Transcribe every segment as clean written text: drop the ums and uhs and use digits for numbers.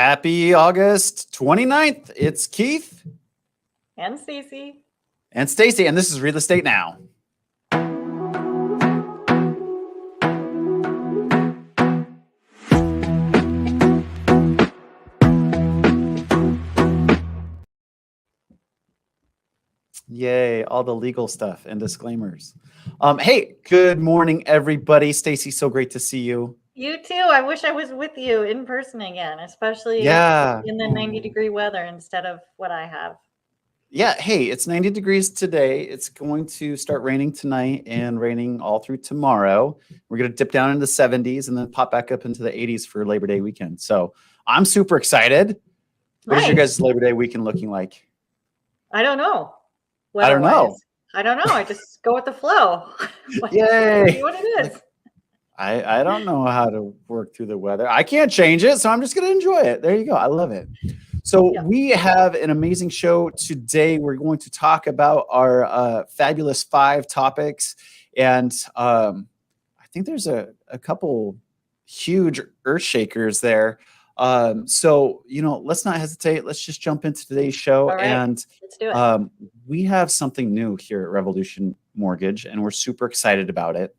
Happy August 29th. It's Keith and Stacy and Stacy, and this is Real Estate Now. Yay, all the legal stuff and disclaimers. Hey, good morning, everybody. Stacy, so great to see you. You too. I wish I was with you in person again, especially in the 90-degree weather instead of what I have. Yeah, hey, it's 90 degrees today. It's going to start raining tonight and raining all through tomorrow. We're going to dip down into the 70s and then pop back up into the 80s for Labor Day weekend. So I'm super excited. What is your guys' Labor Day weekend looking like? I don't know. I don't know. I just go with the flow. Yay. See what it is. I don't know how to work through the weather. I can't change it, so I'm just going to enjoy it. There you go. I love it. So we have an amazing show today. We're going to talk about our fabulous 5 topics. And I think there's a couple huge earth shakers there. So, let's not hesitate. Let's just jump into today's show. Right. And let's do it. We have something new here at Revolution Mortgage, and we're super excited about it.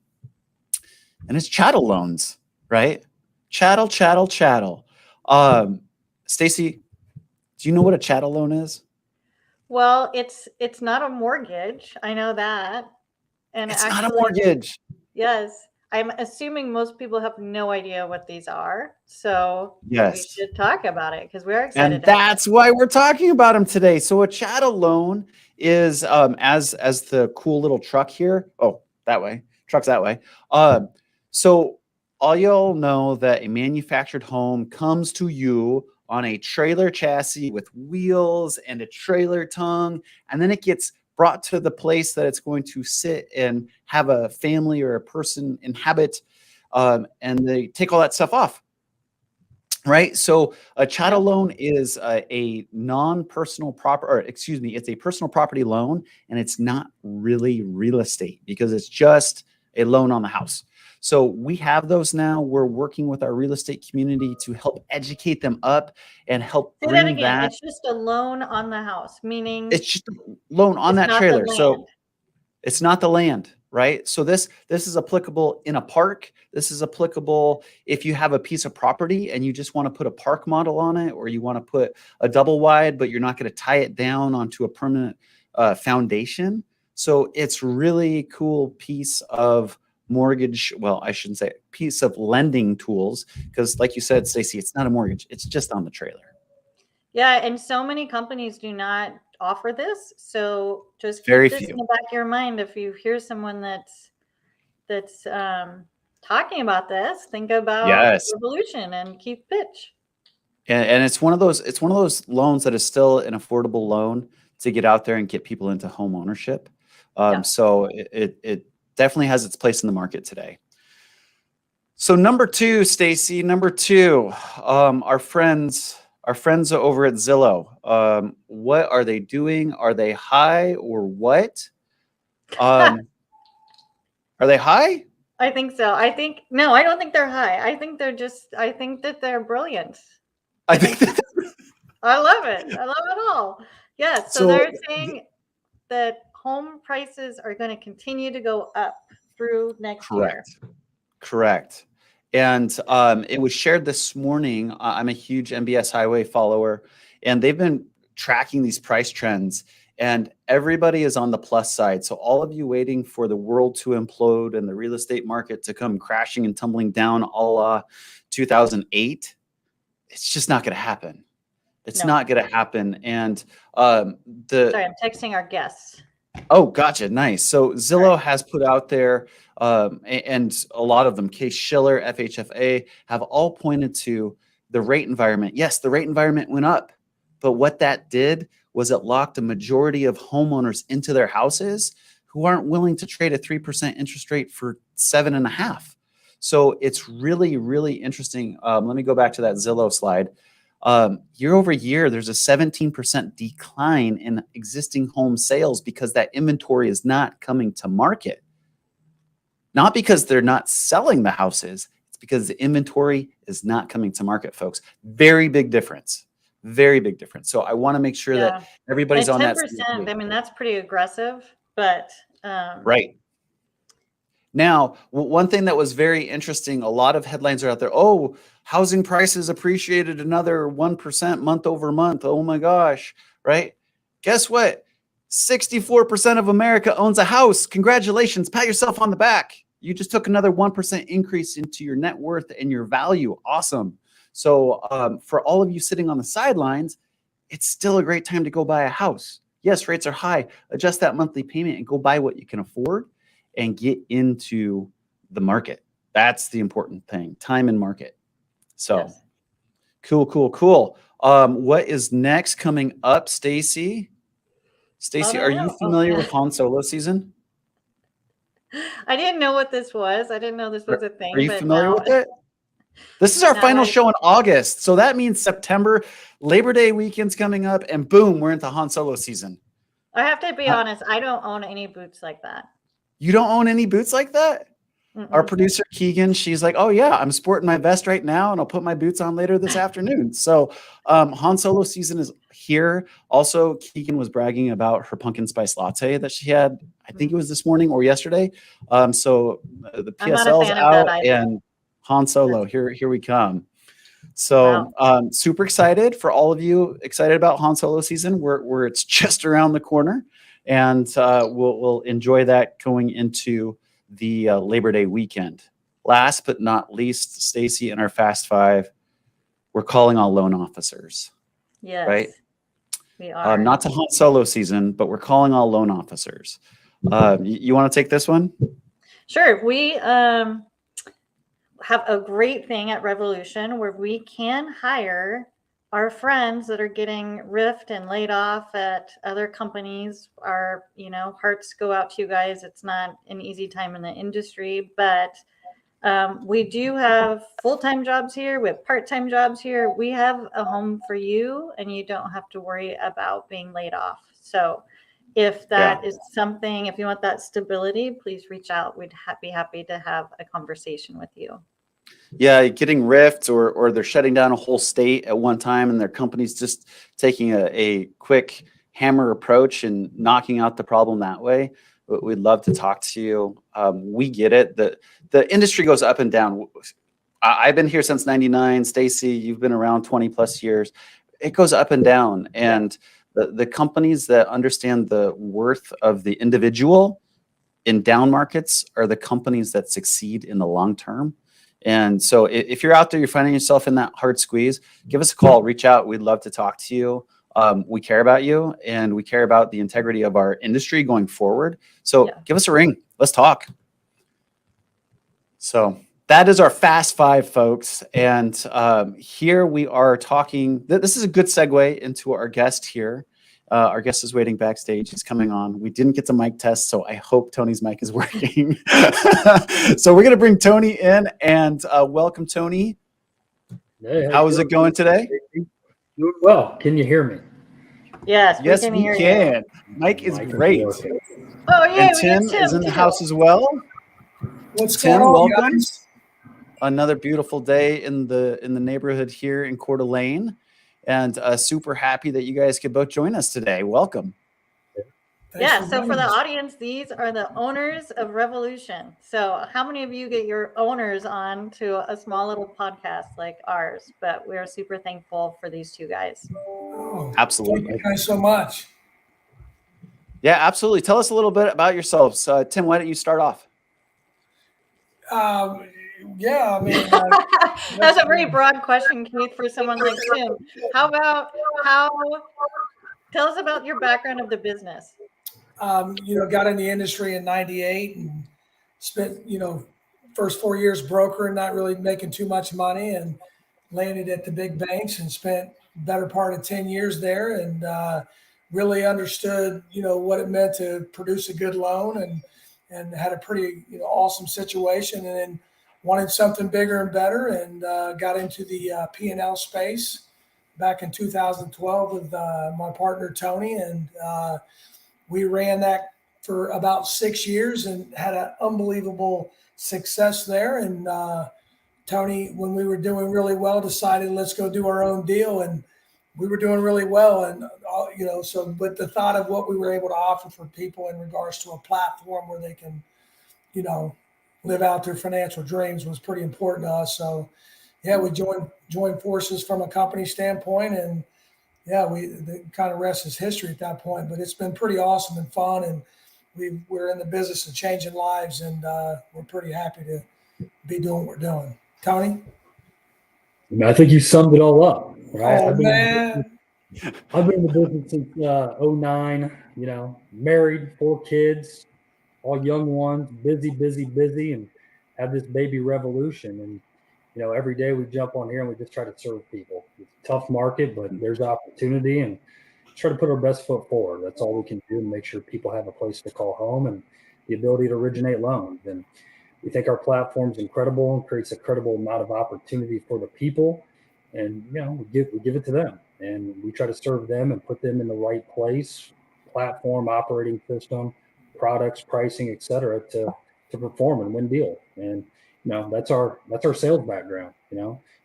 And it's chattel loans, right? Chattel. Stacy, do you know what a chattel loan is? Well, it's not a mortgage. I know that. And it's not a mortgage. Yes. I'm assuming most people have no idea what these are. So yes, we should talk about it because we're excited. And that's why we're talking about them today. So a chattel loan is as the cool little truck here. Oh, that way. Truck's that way. So all y'all know that a manufactured home comes to you on a trailer chassis with wheels and a trailer tongue, and then it gets brought to the place that it's going to sit and have a family or a person inhabit, and they take all that stuff off, right? So a chattel loan is a non-personal it's a personal property loan, and it's not really real estate because it's just a loan on the house. So we have those now. We're working with our real estate community to help educate them up and help bring that again. It's just a loan on the house, meaning it's just a loan on that trailer. So it's not the land, right? So this is applicable in a park. This is applicable if you have a piece of property and you just want to put a park model on it, or you want to put a double wide, but you're not going to tie it down onto a permanent foundation. So it's really cool piece of mortgage. Well, I shouldn't say piece of lending tools, because like you said, Stacy, it's not a mortgage. It's just on the trailer. Yeah. And so many companies do not offer this. So just keep this in the back of your mind. If you hear someone that's talking about this, think about Revolution and Keith Pitch. And it's one of those loans that is still an affordable loan to get out there and get people into home ownership. So it definitely has its place in the market today. So number 2, Stacy, our friends over at Zillow. What are they doing? Are they high or what? Are they high? I think so. I don't think they're high. I think that they're brilliant. I love it. I love it all. Yes. So they're saying that home prices are going to continue to go up through next year. Correct. And it was shared this morning. I'm a huge MBS Highway follower, and they've been tracking these price trends, and everybody is on the plus side. So all of you waiting for the world to implode and the real estate market to come crashing and tumbling down a la 2008, it's just not going to happen. It's not going to happen. And sorry, I'm texting our guests. Oh, gotcha. Nice. So Zillow has put out there, and a lot of them, Case Shiller, FHFA, have all pointed to the rate environment. Yes, the rate environment went up, but what that did was it locked a majority of homeowners into their houses who aren't willing to trade a 3% interest rate for 7.5%. So it's really, really interesting. Let me go back to that Zillow slide. Year over year, there's a 17% decline in existing home sales because that inventory is not coming to market. Not because they're not selling the houses, it's because the inventory is not coming to market, folks. Very big difference. Very big difference. So I want to make sure that everybody's on that. 10%, I mean, that's pretty aggressive, but right. Now, one thing that was very interesting, a lot of headlines are out there. Oh, housing prices appreciated another 1% month over month. Oh my gosh, right? Guess what? 64% of America owns a house. Congratulations. Pat yourself on the back. You just took another 1% increase into your net worth and your value. Awesome. So for all of you sitting on the sidelines, it's still a great time to go buy a house. Yes, rates are high. Adjust that monthly payment and go buy what you can afford and get into the market. That's the important thing, time and market. So cool. What is next coming up, Stacy? Stacy, are you familiar with Han Solo season? I didn't know what this was. I didn't know this was a thing. Are you familiar with it? This is our final show in August. So that means September, Labor Day weekend's coming up, and boom, we're into Han Solo season. I have to be honest, I don't own any boots like that. You don't own any boots like that? Our producer, Keegan, she's like, oh, yeah, I'm sporting my vest right now, and I'll put my boots on later this afternoon. So Han Solo season is here. Also, Keegan was bragging about her pumpkin spice latte that she had, I think it was this morning or yesterday. So the PSL's out, and Han Solo, here we come. So super excited for all of you excited about Han Solo season, where it's just around the corner. And we'll enjoy that going into the Labor Day weekend. Last but not least, Stacy, in our Fast Five, we're calling all loan officers. Yes, right? We are. Not to Han Solo season, but we're calling all loan officers. You want to take this one? Sure. We have a great thing at Revolution where we can hire our friends that are getting riffed and laid off at other companies. Our, hearts go out to you guys. It's not an easy time in the industry, but we do have full-time jobs here. We have part-time jobs here. We have a home for you, and you don't have to worry about being laid off. So if that is something, if you want that stability, please reach out. We'd be happy to have a conversation with you. Yeah, getting riffed or they're shutting down a whole state at one time and their company's just taking a quick hammer approach and knocking out the problem that way. We'd love to talk to you. We get it. The industry goes up and down. I've been here since 99. Stacy, you've been around 20 plus years. It goes up and down. And the companies that understand the worth of the individual in down markets are the companies that succeed in the long term. And so if you're out there, you're finding yourself in that hard squeeze, give us a call, reach out. We'd love to talk to you. We care about you and we care about the integrity of our industry going forward. So give us a ring. Let's talk. So that is our Fast Five, folks. And here we are talking. This is a good segue into our guest here. Our guest is waiting backstage. He's coming on. We didn't get the mic test, so I hope Tony's mic is working. So we're going to bring Tony in and welcome, Tony. Hey, how is it going today? Doing well. Can you hear me? Yes, we can. Mike is great. Oh, yeah. And Tim is in the house as well. What's Tim, going on, welcome. guys? Another beautiful day in the neighborhood here in Coeur d'Alene. And super happy that you guys could both join us today. Welcome. Yeah, so for the audience, these are the owners of Revolution. So how many of you get your owners on to a small little podcast like ours? But we are super thankful for these two guys. Oh, absolutely. Thank you guys so much. Yeah, absolutely. Tell us a little bit about yourselves. Tim, why don't you start off? Yeah, I mean, that's a very broad question, Keith, for someone like Tim. Tell us about your background of the business. Got in the industry in '98 and spent, first 4 years broker and not really making too much money, and landed at the big banks and spent better part of 10 years there, and really understood, what it meant to produce a good loan, and had a pretty, awesome situation, and then wanted something bigger and better, and got into the P&L space back in 2012 with my partner, Tony. And we ran that for about 6 years and had an unbelievable success there. And Tony, when we were doing really well, decided let's go do our own deal, and we were doing really well. And but the thought of what we were able to offer for people in regards to a platform where they can, live out their financial dreams was pretty important to us. So, yeah, we joined forces from a company standpoint, and yeah, the kind of rest is history at that point. But it's been pretty awesome and fun, and we're in the business of changing lives, and we're pretty happy to be doing what we're doing. Tony? I think you summed it all up, right? Oh, man. I've been in the business since 09, married, 4 kids, all young ones, busy, and have this baby revolution. And, every day we jump on here and we just try to serve people. It's a tough market, but there's opportunity, and try to put our best foot forward. That's all we can do, and make sure people have a place to call home and the ability to originate loans. And we think our platform's incredible and creates a credible amount of opportunity for the people. And, we give it to them, and we try to serve them and put them in the right place, platform, operating system, products, pricing, et cetera, to perform and win deals. And, that's our sales background.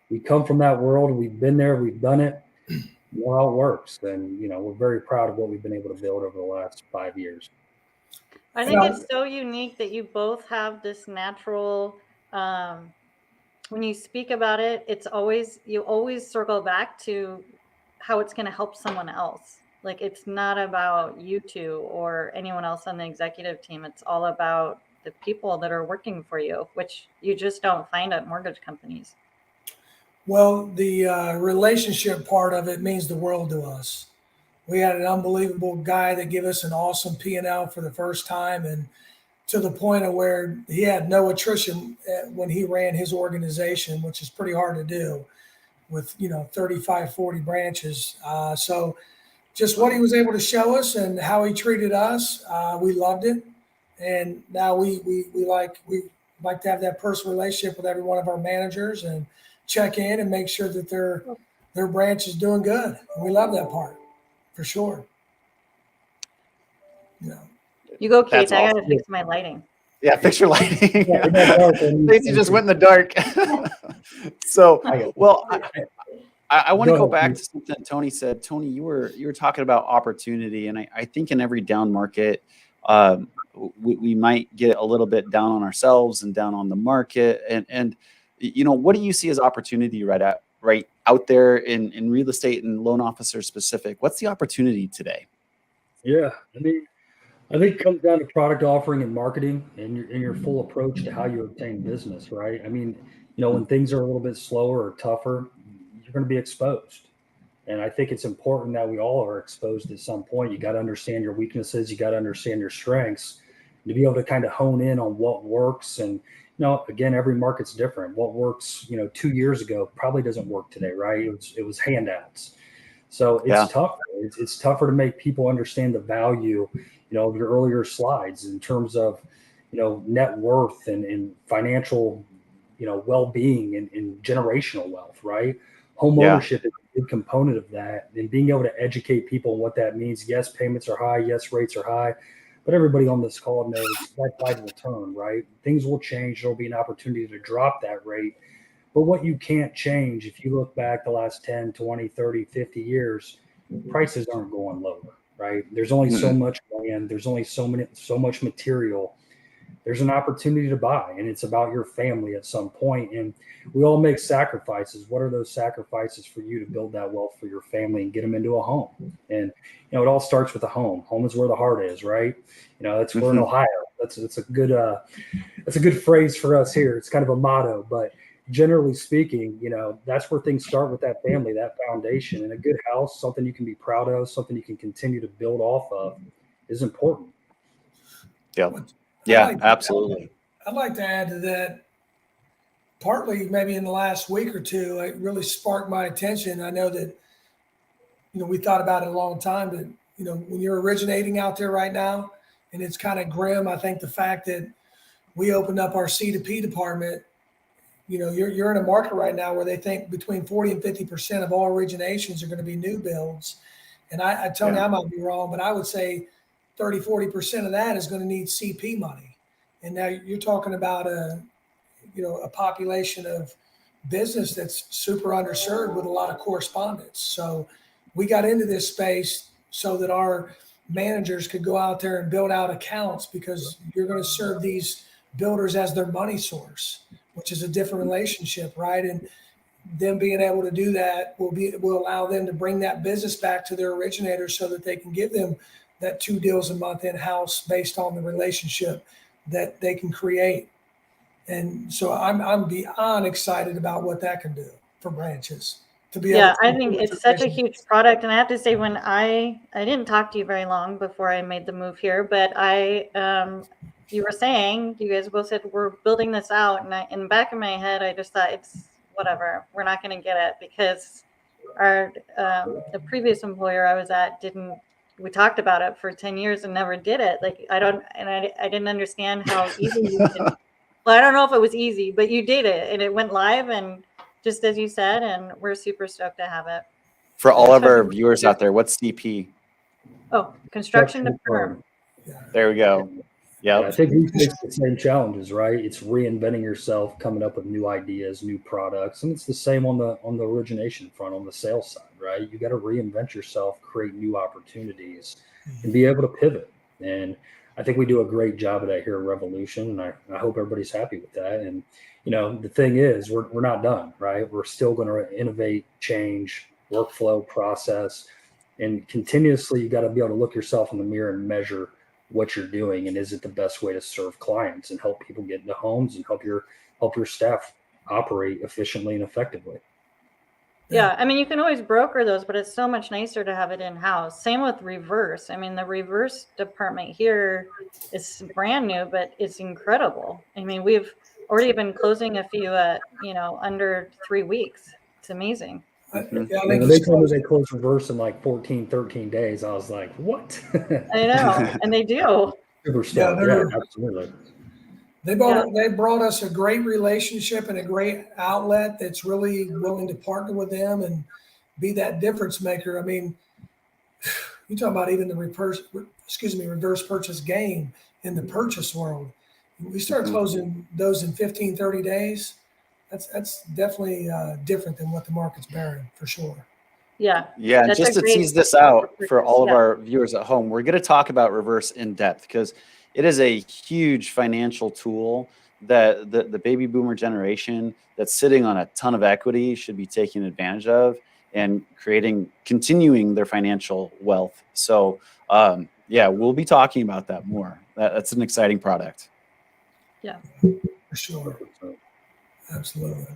We come from that world. We've been there. We've done it. We know how it works. And, we're very proud of what we've been able to build over the last 5 years. I think it's so unique that you both have this natural, when you speak about it, you always circle back to how it's going to help someone else. Like, it's not about you two or anyone else on the executive team. It's all about the people that are working for you, which you just don't find at mortgage companies. Well, the relationship part of it means the world to us. We had an unbelievable guy that gave us an awesome P&L for the first time, and to the point of where he had no attrition when he ran his organization, which is pretty hard to do with 35, 40 branches. So just what he was able to show us and how he treated us, we loved it. And now we like to have that personal relationship with every one of our managers and check in and make sure that their branch is doing good. And we love that part for sure. You go, Keith. Awesome. I gotta fix my lighting. Yeah, fix your lighting. Stacey just went in the dark. So, well, I want to go back to something Tony said. Tony, you were talking about opportunity, and I think in every down market, we might get a little bit down on ourselves and down on the market. And what do you see as opportunity right out there in real estate and loan officer specific? What's the opportunity today? Yeah, I think it comes down to product offering and marketing and your full approach to how you obtain business, right? When things are a little bit slower or tougher, you're going to be exposed. And I think it's important that we all are exposed at some point. You got to understand your weaknesses. You got to understand your strengths to be able to kind of hone in on what works. And, again, every market's different. What works, 2 years ago probably doesn't work today, right? It was handouts. So it's tougher. It's tougher to make people understand the value, of your earlier slides in terms of, net worth and financial, well-being and generational wealth, right? Home ownership is a big component of that, and being able to educate people on what that means. Yes, payments are high. Yes, rates are high. But everybody on this call knows that tide will turn, right? Things will change. There'll be an opportunity to drop that rate. But what you can't change, if you look back the last 10, 20, 30, 50 years, prices aren't going lower, right? There's only so much land. There's only so much material. There's an opportunity to buy, and it's about your family at some point. And we all make sacrifices. What are those sacrifices for you to build that wealth for your family and get them into a home? And, it all starts with a home. Home is where the heart is, right? That's we're in Ohio. That's a good phrase for us here. It's kind of a motto, but generally speaking, that's where things start with that family, that foundation. And a good house, something you can be proud of, something you can continue to build off of, is important. Yeah, absolutely. I'd like to add to that. Partly, maybe in the last week or two, it really sparked my attention. I know that, we thought about it a long time, but, when you're originating out there right now, and it's kind of grim, I think the fact that we opened up our C2P department, you're in a market right now where they think between 40 and 50% of all originations are going to be new builds. And Tony, I might be wrong, but I would say 30, 40% of that is going to need CP money. And now you're talking about a population of business that's super underserved with a lot of correspondence. So we got into this space so that our managers could go out there and build out accounts, because you're going to serve these builders as their money source, which is a different relationship, right? And them being able to do that will allow them to bring that business back to their originators so that they can give them that 2 deals a month in-house based on the relationship that they can create. And so I'm beyond excited about what that can do for branches. To be able to I think it's such a huge product. And I have to say, when I didn't talk to you very long before I made the move here, but you were saying, you guys both said, we're building this out. And in the back of my head, I just thought, it's whatever, we're not going to get it, because the previous employer I was at we talked about it for 10 years and never did it. Like, I didn't understand how easy you did. Well, I don't know if it was easy, but you did it, and it went live, and just as you said, and we're super stoked to have it. For all of our viewers out there, what's CP? Oh, construction to perm. There we go. Yeah, I think we face the same challenges, right? It's reinventing yourself, coming up with new ideas, new products, and it's the same on the origination front, on the sales side, right? You got to reinvent yourself, create new opportunities, and be able to pivot. And I think we do a great job of that here at Revolution, and I hope everybody's happy with that. And the thing is, we're not done, right? We're still going to innovate, change, workflow, process, and continuously. You got to be able to look yourself in the mirror and measure what you're doing, and is it the best way to serve clients and help people get into homes and help your staff operate efficiently and effectively. Yeah, I mean, you can always broker those, but it's so much nicer to have it in-house. Same with reverse. I mean, the reverse department here is brand new, but it's incredible. I mean, we've already been closing a few under 3 weeks. It's amazing. They told me they closed reverse in like 14, 13 days. I was like, what? I know, and they do. Super stuff. Yeah, absolutely. They brought us a great relationship and a great outlet that's really willing to partner with them and be that difference maker. I mean, you talk about even the reverse purchase game in the purchase world. We start closing those in 15, 30 days. That's definitely different than what the market's bearing, for sure. Yeah. Just to tease this out for all of our viewers at home, we're going to talk about reverse in depth, because it is a huge financial tool that the baby boomer generation that's sitting on a ton of equity should be taking advantage of and continuing their financial wealth. So, we'll be talking about that more. That's an exciting product. Yeah, for sure. Absolutely.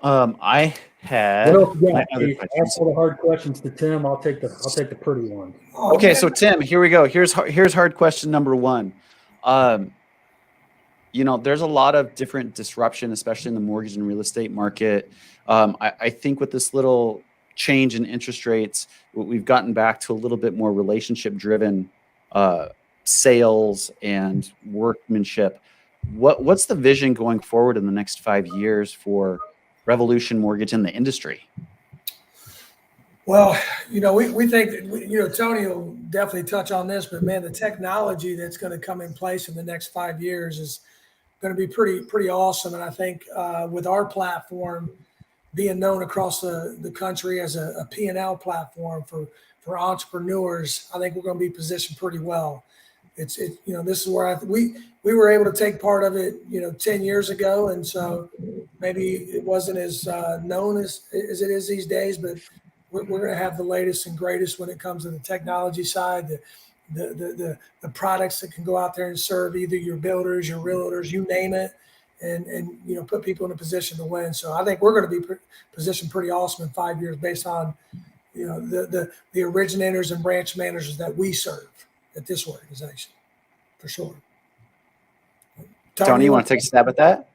I had ask all the hard questions to Tim. I'll take the pretty one. Okay, so Tim, here we go. Here's hard question number 1. There's a lot of different disruption, especially in the mortgage and real estate market. I think with this little change in interest rates, we've gotten back to a little bit more relationship-driven sales and workmanship. What's the vision going forward in the next 5 years for Revolution Mortgage in the industry? Well, we think that, Tony will definitely touch on this, but man, the technology that's going to come in place in the next 5 years is going to be pretty awesome. And I think with our platform being known across the country as a P&L platform for entrepreneurs, I think we're going to be positioned pretty well. This is where we were able to take part of it, 10 years ago. And so maybe it wasn't as known as it is these days, but we're going to have the latest and greatest when it comes to the technology side, the products that can go out there and serve either your builders, your realtors, you name it, and put people in a position to win. So I think we're going to be positioned pretty awesome in 5 years based on, the originators and branch managers that we serve at this organization, for sure. Tony, you want to take a stab at that?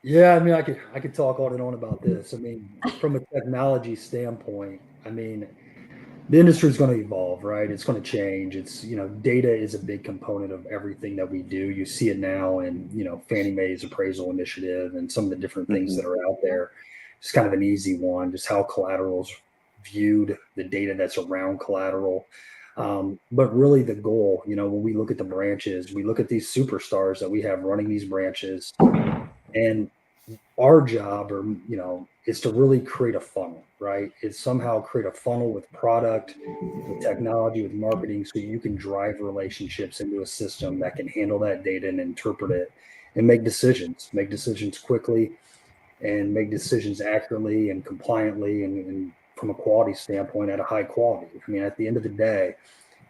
Yeah, I mean, I could talk on and on about this. I mean, from a technology standpoint, I mean, the industry is going to evolve, right? It's going to change. It's, data is a big component of everything that we do. You see it now in, Fannie Mae's appraisal initiative and some of the different things that are out there. It's kind of an easy one, just how collateral's viewed, the data that's around collateral. But really the goal, when we look at the branches, we look at these superstars that we have running these branches, And our job, is to really create a funnel, right? Is somehow create a funnel with product, with technology, with marketing, so you can drive relationships into a system that can handle that data and interpret it and make decisions quickly and make decisions accurately and compliantly and from a quality standpoint at a high quality. I mean, at the end of the day,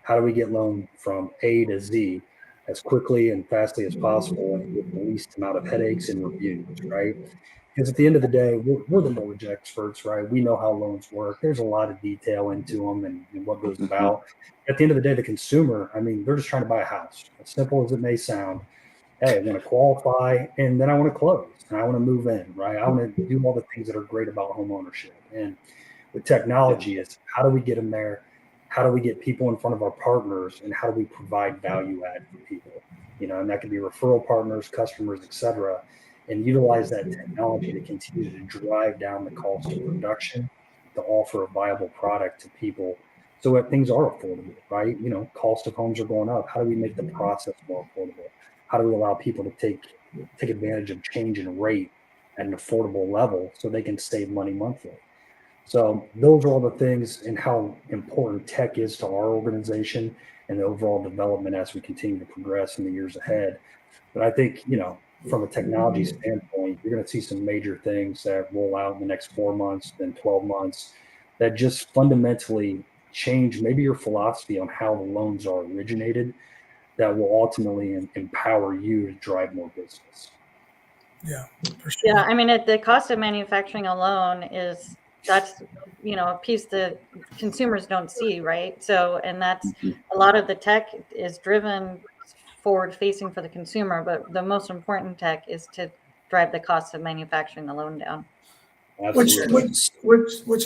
how do we get loan from A to Z as quickly and fastly as possible and with the least amount of headaches and reviews, right? Because at the end of the day, we're the mortgage experts, right? We know how loans work. There's a lot of detail into them and what goes about. At the end of the day, the consumer, I mean, they're just trying to buy a house. As simple as it may sound, hey, I want to qualify and then I want to close and I want to move in, right? I want to do all the things that are great about home ownership. And with technology, it's how do we get them there? How do we get people in front of our partners, and how do we provide value add for people? And that could be referral partners, customers, et cetera, and utilize that technology to continue to drive down the cost of production to offer a viable product to people so that things are affordable, right? Cost of homes are going up. How do we make the process more affordable? How do we allow people to take advantage of change in rate at an affordable level so they can save money monthly? So those are all the things and how important tech is to our organization and the overall development as we continue to progress in the years ahead. But I think, from a technology standpoint, you're going to see some major things that roll out in the next 4 months, then 12 months that just fundamentally change maybe your philosophy on how the loans are originated that will ultimately empower you to drive more business. Yeah, for sure. Yeah, I mean, the cost of manufacturing alone that's a piece that consumers don't see, right? So, and that's a lot of the tech is driven forward facing for the consumer, but the most important tech is to drive the cost of manufacturing the loan down. Which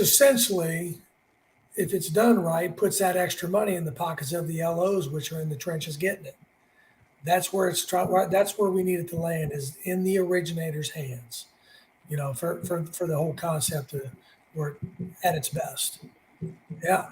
essentially, if it's done right, puts that extra money in the pockets of the LOs, which are in the trenches getting it. That's where that's where we need it to land, is in the originator's hands. For the whole concept to work at its best. Yeah.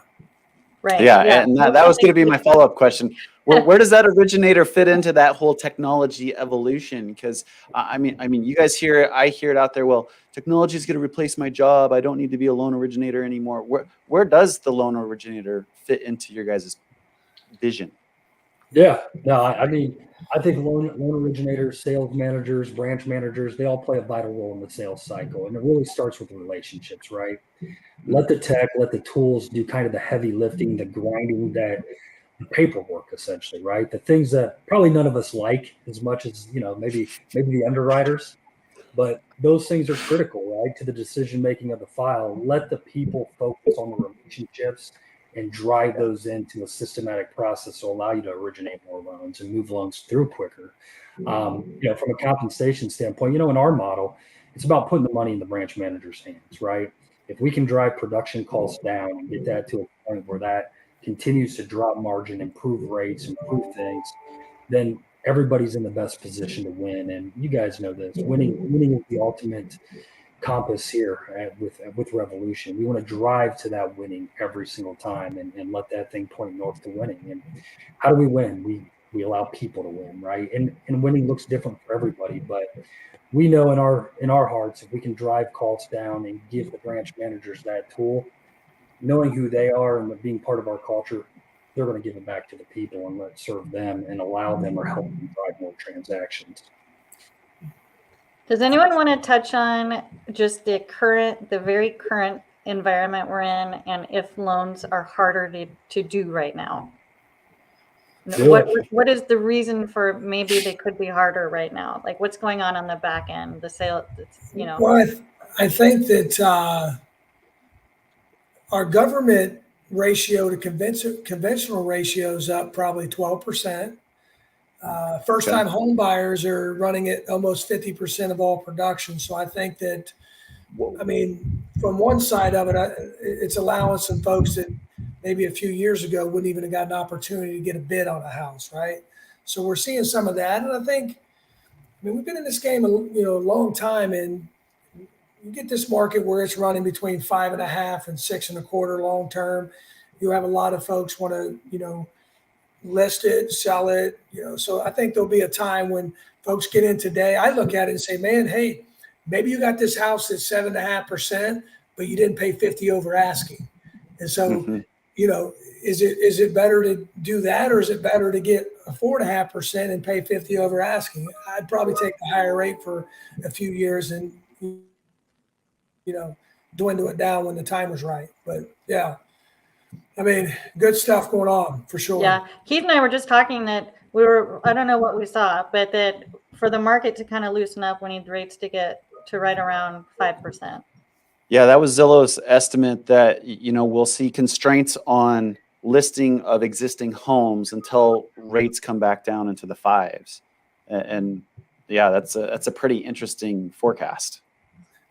Right. Yeah, and that was going to be my follow-up question. Where does that originator fit into that whole technology evolution? Because I mean, you guys hear it, I hear it out there. Well, technology is going to replace my job. I don't need to be a loan originator anymore. Where does the loan originator fit into your guys' vision? Yeah, no, I mean, I think loan originators, sales managers, branch managers, they all play a vital role in the sales cycle. And it really starts with the relationships, right? Let the tech, let the tools do kind of the heavy lifting, the grinding, the paperwork, essentially, right? The things that probably none of us like as much as, maybe the underwriters, but those things are critical, right, to the decision making of the file. Let the people focus on the relationships and drive those into a systematic process to allow you to originate more loans and move loans through quicker. From a compensation standpoint, in our model, it's about putting the money in the branch manager's hands, right? If we can drive production costs down and get that to a point where that continues to drop margin, improve rates, improve things, then everybody's in the best position to win. And you guys know this. Winning is the ultimate compass here with Revolution. We want to drive to that winning every single time and let that thing point north to winning. And how do we win? We allow people to win, right? And winning looks different for everybody, but we know in our hearts, if we can drive costs down and give the branch managers that tool, knowing who they are and being part of our culture, they're going to give it back to the people and let serve them and allow them or help them drive more transactions. Does anyone want to touch on just the very current environment we're in, and if loans are harder to do right now? What is the reason for maybe they could be harder right now? Like, what's going on the back end, the sale, Well, I think that our government ratio to conventional ratio is up probably 12%. First-time home buyers are running at almost 50% of all production. So I think that, from one side of it, it's allowing some folks that maybe a few years ago wouldn't even have got an opportunity to get a bid on a house, right? So we're seeing some of that. And I think, we've been in this game a long time, and you get this market where it's running between 5.5 and 6.25 long term. You have a lot of folks want to, list it, sell it, so I think there'll be a time when folks get in today. I look at it and say, man, hey, maybe you got this house that's 7.5%, but you didn't pay 50 over asking. And so, is it better to do that, or is it better to get a 4.5% and pay 50 over asking? I'd probably take the higher rate for a few years and, dwindle it down when the time was right. But yeah, I mean, good stuff going on for sure. Yeah. Keith and I were just talking that I don't know what we saw, but that for the market to kind of loosen up, we need rates to get to right around 5%. Yeah, that was Zillow's estimate that, we'll see constraints on listing of existing homes until rates come back down into the fives. And yeah, that's a pretty interesting forecast.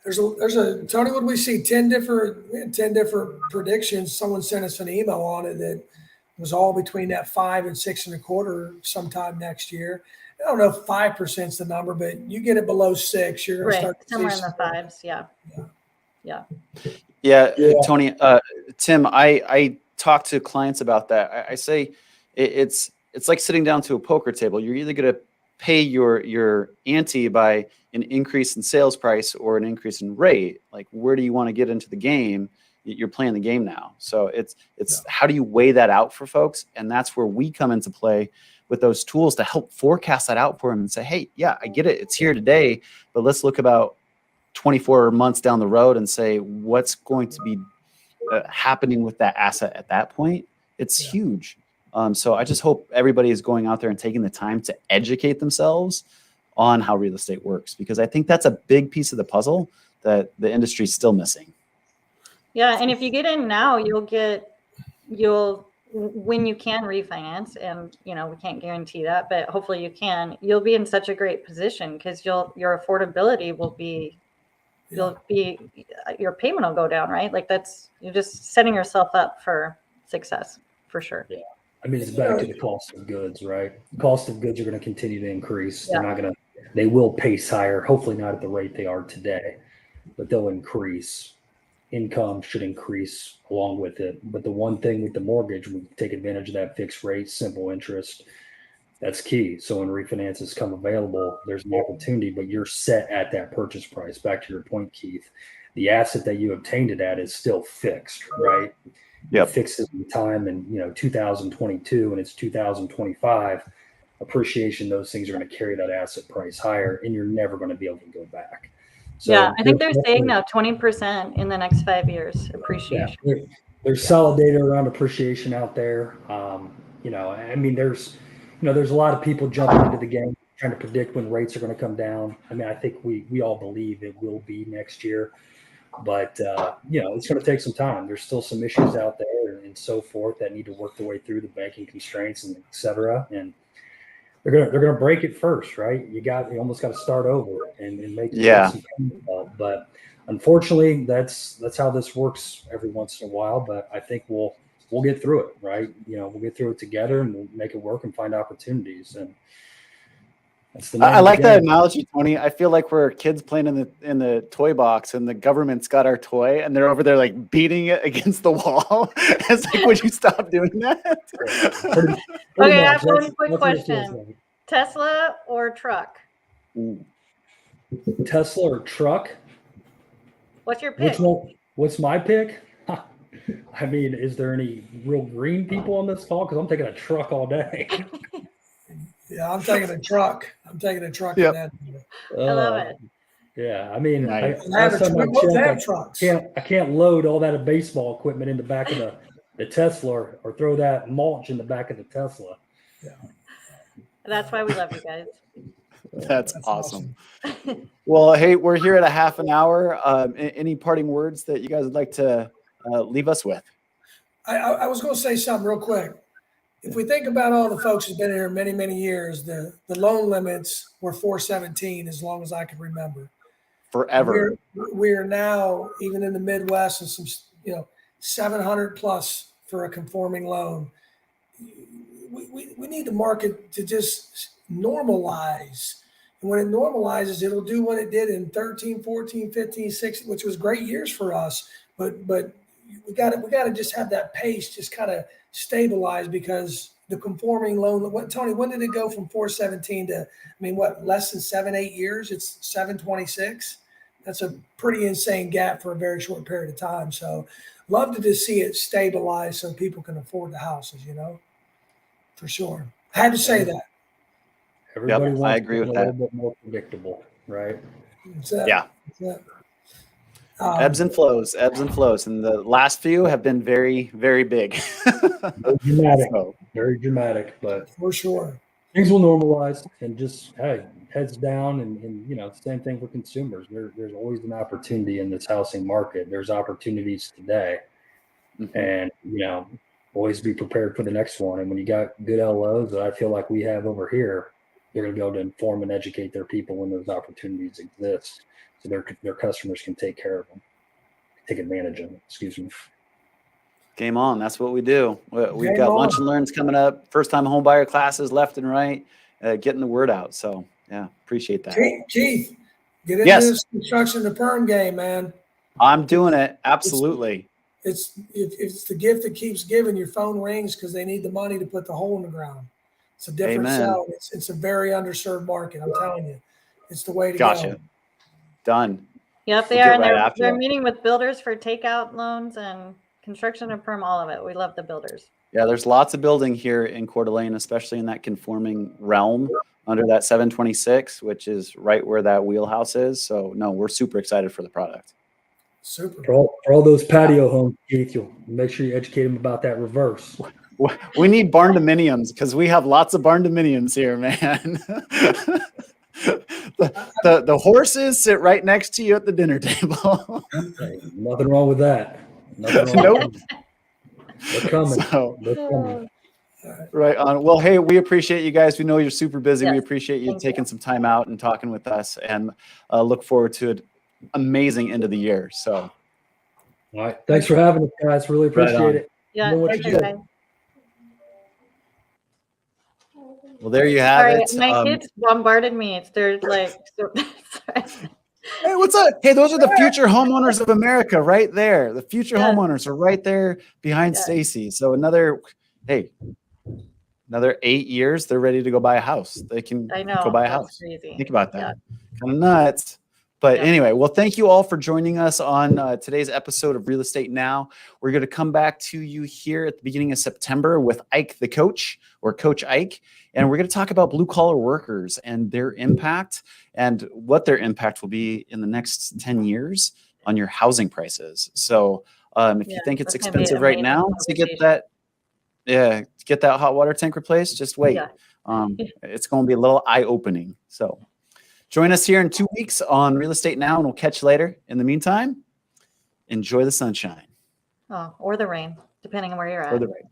There's a Tony, what we see? 10 different predictions. Someone sent us an email on it that was all between that 5 and 6.25 sometime next year. I don't know if 5% is the number, but you get it below 6, you're going to start somewhere in the fives. Yeah. Tony, Tim, I talk to clients about that. I say it's like sitting down to a poker table. You're either going to pay your ante by an increase in sales price or an increase in rate. Like, where do you want to get into the game? You're playing the game now. So it's how do you weigh that out for folks? And that's where we come into play with those tools to help forecast that out for them and say, hey, yeah, I get it. It's here today, but let's look about 24 months down the road and say, what's going to be happening with that asset at that point? It's huge. So I just hope everybody is going out there and taking the time to educate themselves on how real estate works, because I think that's a big piece of the puzzle that the industry is still missing. Yeah. And if you get in now, when you can refinance, and, we can't guarantee that, but hopefully you can, you'll be in such a great position because your affordability will be, your payment will go down, right? Like you're just setting yourself up for success for sure. Yeah. I mean, it's back to the cost of goods, right? The cost of goods are going to continue to increase. Yeah. They will pace higher, hopefully not at the rate they are today, but they'll increase. Income should increase along with it. But the one thing with the mortgage, we take advantage of that fixed rate, simple interest. That's key. So when refinances come available, there's an opportunity, but you're set at that purchase price. Back to your point, Keith, the asset that you obtained it at is still fixed, right? Yep. Fixed in time in 2022 and it's 2025. Appreciation, those things are going to carry that asset price higher, and you're never going to be able to go back. So yeah, I think they're saying now 20% in the next 5 years appreciation. Yeah, there's solid data around appreciation out there. I mean, there's a lot of people jumping into the game trying to predict when rates are going to come down. I mean, I think we all believe it will be next year, but it's going to take some time. There's still some issues out there and so forth that need to work their way through the banking constraints and et cetera. And they're gonna break it first, right? You almost got to start over and make some payment. But unfortunately, that's how this works every once in a while. But I think we'll get through it, right? We'll get through it together and we'll make it work and find opportunities. And that's the I like that analogy, Tony. I feel like we're kids playing in the toy box, and the government's got our toy, and they're over there like beating it against the wall. It's like, would you stop doing that? Pretty okay, I have one quick question: like. Tesla or truck? Tesla or truck? What's your pick? What's my pick? I mean, is there any real green people on this call? Because I'm taking a truck all day. Yeah, I'm taking a truck. Yep. I love it. Yeah, I mean, nice. I can't load all that baseball equipment in the back of the Tesla or throw that mulch in the back of the Tesla. Yeah. That's why we love you guys. That's awesome. Well, hey, we're here at a half an hour. Any parting words that you guys would like to leave us with? I was going to say something real quick. If we think about all the folks who've been here many, many years, the loan limits were 417 as long as I can remember. Forever. We're now, even in the Midwest, and some 700 plus for a conforming loan. We need the market to just normalize. And when it normalizes, it'll do what it did in 13, 14, 15, 16, which was great years for us. But we got to just have that pace just kind of stabilize, because the conforming loan. What, Tony, when did it go from 417 to, I mean, what, less than 7-8 years? It's 726. That's a pretty insane gap for a very short period of time. So love to just see it stabilize so people can afford the houses, for sure. I had to say that. Everybody wants I agree with a that. little bit more predictable, right? Yeah. Ebbs and flows, and the last few have been very, very big. Very dramatic, So, very dramatic, but for sure. Things will normalize, and just heads down, and same thing for consumers. There's always an opportunity in this housing market. There's opportunities today, and always be prepared for the next one. And when you got good LOs that I feel like we have over here, they're going to be able to inform and educate their people when those opportunities exist, so their customers can take advantage of them. Excuse me. Game on. That's what we do. We've Game got on. lunch and learns coming up. First time home buyer classes left and right, getting the word out. So yeah, appreciate that. Keith, get into Yes. this construction to perm game, man. I'm doing it. Absolutely. It's the gift that keeps giving. Your phone rings because they need the money to put the hole in the ground. It's a different Amen. sell. It's a very underserved market. I'm telling you, it's the way to Gotcha. go. Done. Yep, they We'll are. get And right after they're that. meeting with builders for takeout loans and construction and perm, all of it. We love the builders. Yeah, there's lots of building here in Coeur d'Alene, especially in that conforming realm under that 726, which is right where that wheelhouse is. So no, we're super excited for the product. Super. For all those patio homes, Keith, you'll make sure you educate them about that reverse. We need barn dominiums because we have lots of barn dominiums here, man. the horses sit right next to you at the dinner table. Hey, nothing wrong with that. Nothing wrong Nope. with that. They're coming. So, They're coming. right on. Well, hey, we appreciate you guys. We know you're super busy. We Yes. appreciate you Thank taking some time out and talking with us, and look forward to an amazing end of the year. So, All right. Thanks for having us, guys. Really appreciate on. it. Yeah, You know what take you care, do. guys. well, there you have Sorry, it. my kids bombarded me. They're like, Hey, what's up? Hey, those are the future homeowners of America right there. The future Yes. homeowners are right there behind Yes. Stacy. So another 8 years, they're ready to go buy a house. They can I know, go buy a that's house. crazy. Think about that. Yeah. Kind of nuts. But Yeah. anyway, well, thank you all for joining us on today's episode of Real Estate Now. We're going to come back to you here at the beginning of September with Ike the Coach, or Coach Ike. And we're going to talk about blue collar workers and their impact and what their impact will be in the next 10 years on your housing prices. So if you think it's that's gonna be expensive right amazing now to get that hot water tank replaced, just wait. Yeah. It's going to be a little eye-opening. So join us here in 2 weeks on Real Estate Now, and we'll catch you later. In the meantime, enjoy the sunshine. Oh, or the rain, depending on where you're at. Or the rain.